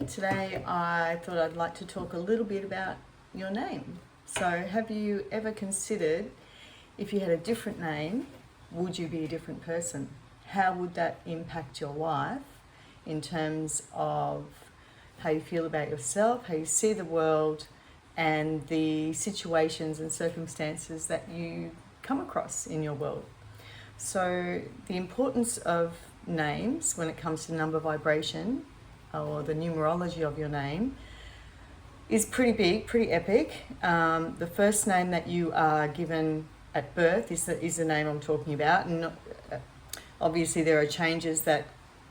Today I thought I'd like to talk a little bit about your name. So, have you ever considered if you had a different name, would you be a different person? How would that impact your life in terms of how you feel about yourself, how you see the world, and the situations and circumstances that you come across in your world? So, the importance of names when it comes to number vibration or the numerology of your name is pretty big, pretty epic. The first name that you are given at birth is the name I'm talking about. And obviously there are changes that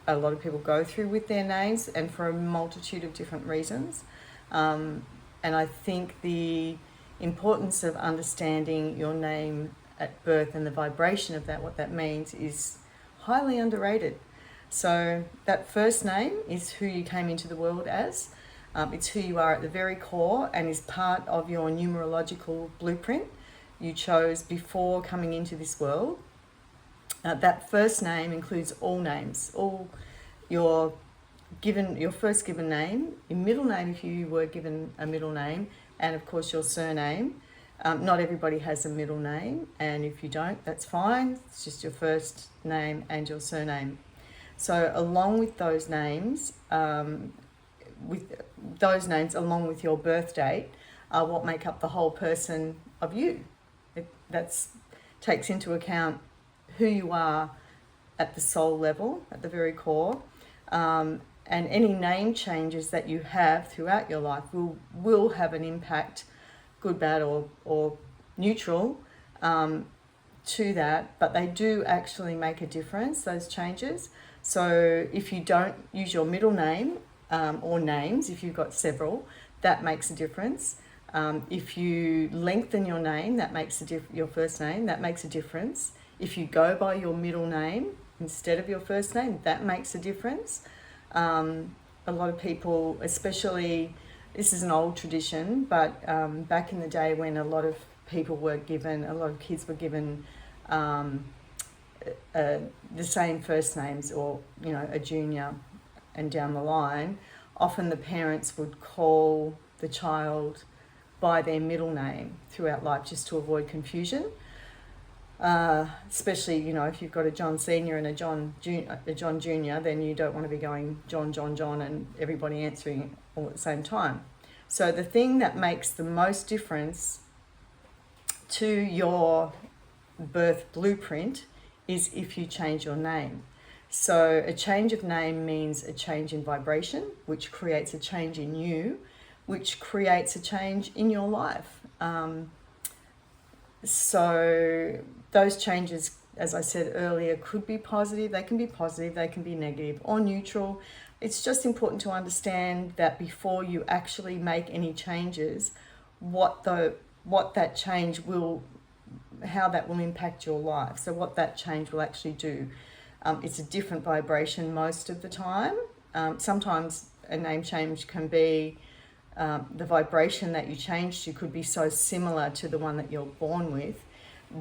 a lot of people go through with their names, and for a multitude of different reasons. And I think the importance of understanding your name at birth and the vibration of that, what that means, is highly underrated. So that first name is who you came into the world as. It's who you are at the very core and is part of your numerological blueprint you chose before coming into this world. That first name includes all names, all your first given name, your middle name if you were given a middle name, and of course your surname. Not everybody has a middle name, and if you don't, that's fine. It's just your first name and your surname. So along with those names, along with your birth date, are what make up the whole person of you. That takes into account who you are at the soul level, at the very core, and any name changes that you have throughout your life will have an impact, good, bad, or neutral, to that, but they do actually make a difference, those changes. So if you don't use your middle name, or names, if you've got several, that makes a difference. If you lengthen your name, that makes your first name, that makes a difference. If you go by your middle name instead of your first name, that makes a difference. A lot of people, especially, this is an old tradition, but back in the day when a lot of kids were given the same first names, or a junior and down the line, often the parents would call the child by their middle name throughout life just to avoid confusion. Especially, if you've got a John Senior and a John Junior, then you don't want to be going John, John, John, and everybody answering all at the same time. So the thing that makes the most difference to your birth blueprint is if you change your name. So a change of name means a change in vibration, which creates a change in you, which creates a change in your life. So those changes, as I said earlier, could be positive, they can be negative or neutral. It's just important to understand that before you actually make any changes, how that will impact your life. So what that change will actually do. It's a different vibration most of the time. Sometimes a name change can be, the vibration that you changed to could be so similar to the one that you're born with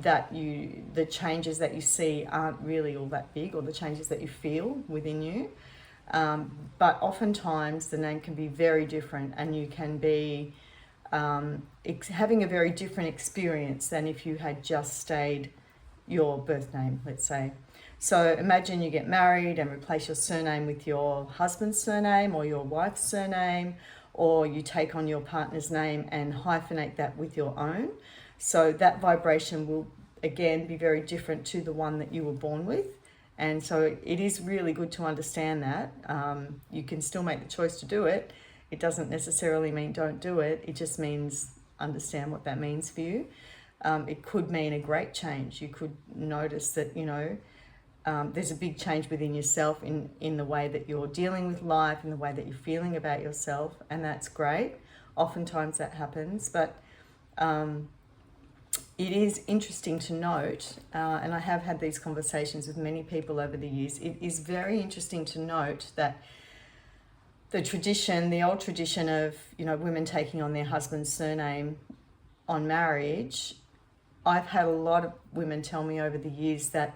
that the changes that you see aren't really all that big, or the changes that you feel within you. But oftentimes the name can be very different, and you can be having a very different experience than if you had just stayed your birth name, let's say. So imagine you get married and replace your surname with your husband's surname or your wife's surname, or you take on your partner's name and hyphenate that with your own. So that vibration will again be very different to the one that you were born with. And so it is really good to understand that. You can still make the choice to do it. It doesn't necessarily mean don't do it. It just means understand what that means for you. It could mean a great change. You could notice that, there's a big change within yourself in the way that you're dealing with life, in the way that you're feeling about yourself, and that's great. Oftentimes that happens, but it is interesting to note, and I have had these conversations with many people over the years, it is very interesting to note that the old tradition of, women taking on their husband's surname on marriage, I've had a lot of women tell me over the years that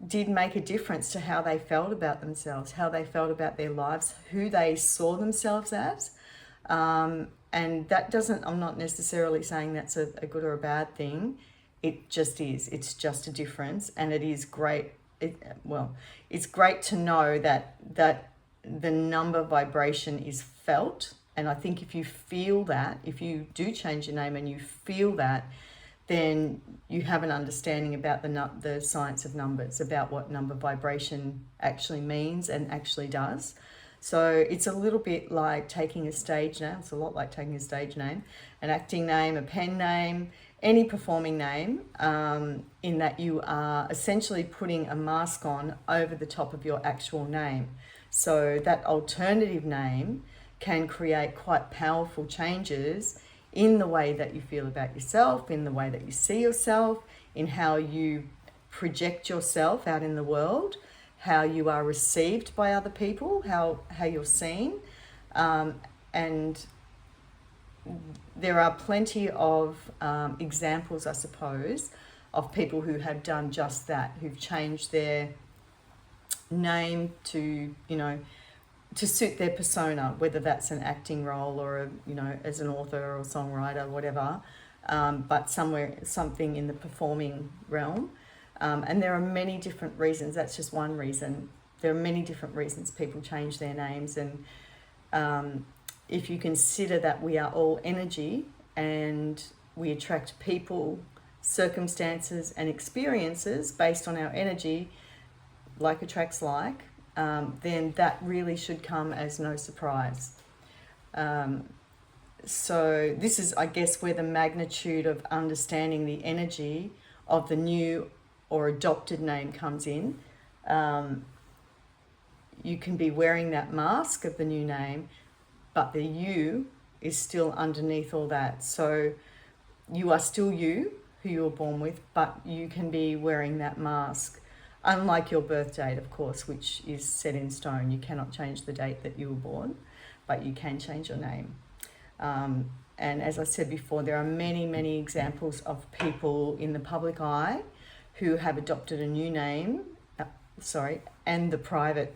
did make a difference to how they felt about themselves, how they felt about their lives, who they saw themselves as. And that doesn't, I'm not necessarily saying that's a good or a bad thing. It just is. It's just a difference. And it is great. It's great to know that the number vibration is felt. And I think if you feel that, if you do change your name and you feel that, then you have an understanding about the science of numbers, about what number vibration actually means and actually does. So it's a little bit like taking a stage name. It's a lot like taking a stage name, an acting name, a pen name, any performing name, in that you are essentially putting a mask on over the top of your actual name. So that alternative name can create quite powerful changes in the way that you feel about yourself, in the way that you see yourself, in how you project yourself out in the world, how you are received by other people, how you're seen. And there are plenty of examples, I suppose, of people who have done just that, who've changed their name to, to suit their persona, whether that's an acting role or as an author or songwriter, whatever, but something in the performing realm. And there are many different reasons. That's just one reason. There are many different reasons people change their names. And if you consider that we are all energy and we attract people, circumstances and experiences based on our energy, like attracts like, then that really should come as no surprise. So this is, I guess, where the magnitude of understanding the energy of the new or adopted name comes in. You can be wearing that mask of the new name, but the you is still underneath all that. So you are still you, who you were born with, but you can be wearing that mask. Unlike your birth date, of course, which is set in stone. You cannot change the date that you were born, but you can change your name. And as I said before, there are many, many examples of people in the public eye who have adopted a new name, and the private,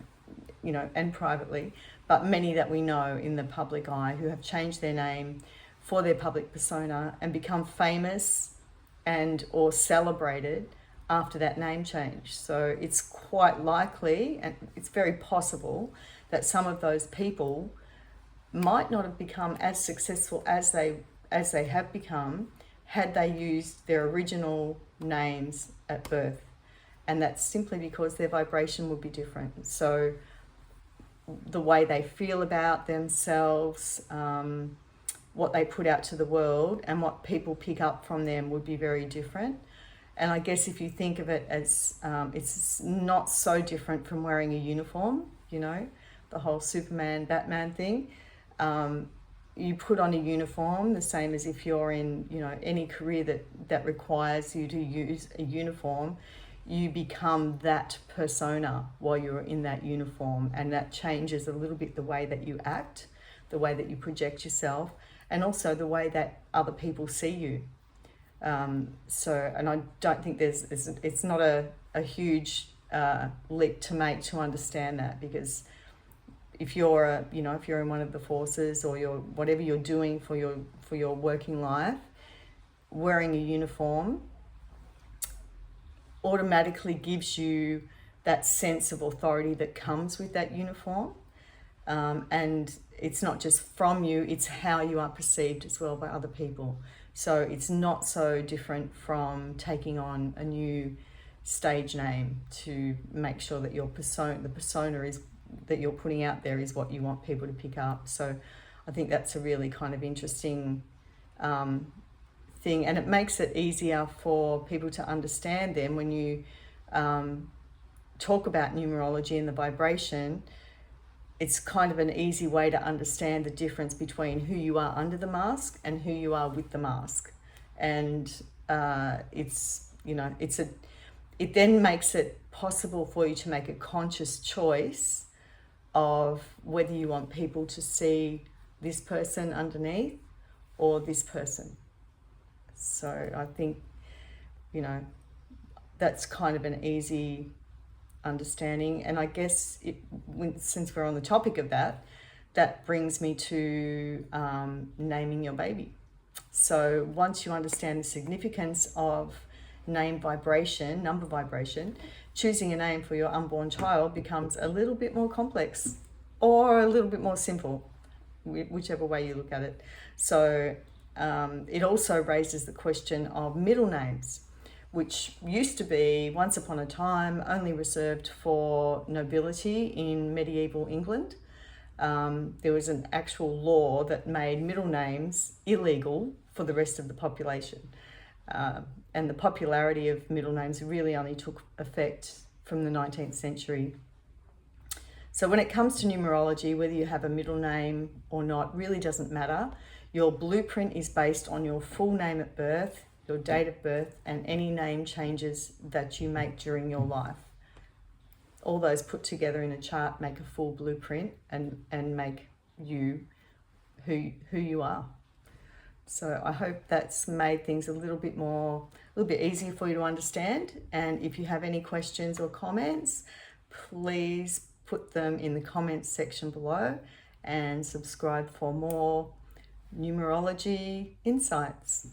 and privately, but many that we know in the public eye who have changed their name for their public persona and become famous and or celebrated after that name change. So it's quite likely, and it's very possible, that some of those people might not have become as successful as they have become had they used their original names at birth. And that's simply because their vibration would be different. So the way they feel about themselves, what they put out to the world, and what people pick up from them would be very different. And I guess if you think of it as, it's not so different from wearing a uniform, the whole Superman, Batman thing. You put on a uniform the same as if you're in, any career that requires you to use a uniform. You become that persona while you're in that uniform, and that changes a little bit the way that you act, the way that you project yourself, and also the way that other people see you. And I don't think it's not a huge leap to make to understand that, because if you're if you're in one of the forces, or whatever you're doing for your working life, wearing a uniform automatically gives you that sense of authority that comes with that uniform. And it's not just from you, it's how you are perceived as well by other people. So it's not so different from taking on a new stage name to make sure that the persona is that you're putting out there is what you want people to pick up. So I think that's a really kind of interesting thing, and it makes it easier for people to understand them when you talk about numerology and the vibration. It's kind of an easy way to understand the difference between who you are under the mask and who you are with the mask. And it then makes it possible for you to make a conscious choice of whether you want people to see this person underneath or this person. So I think, that's kind of an easy understanding. And I guess since we're on the topic of that, that brings me to naming your baby. So once you understand the significance of name vibration, number vibration, choosing a name for your unborn child becomes a little bit more complex or a little bit more simple, whichever way you look at it. So it also raises the question of middle names, which used to be, once upon a time, only reserved for nobility in medieval England. There was an actual law that made middle names illegal for the rest of the population. And the popularity of middle names really only took effect from the 19th century. So when it comes to numerology, whether you have a middle name or not really doesn't matter. Your blueprint is based on your full name at birth, your date of birth, and any name changes that you make during your life. All those put together in a chart make a full blueprint and make you who you are. So I hope that's made things a little bit easier for you to understand. And if you have any questions or comments, please put them in the comments section below, and subscribe for more numerology insights.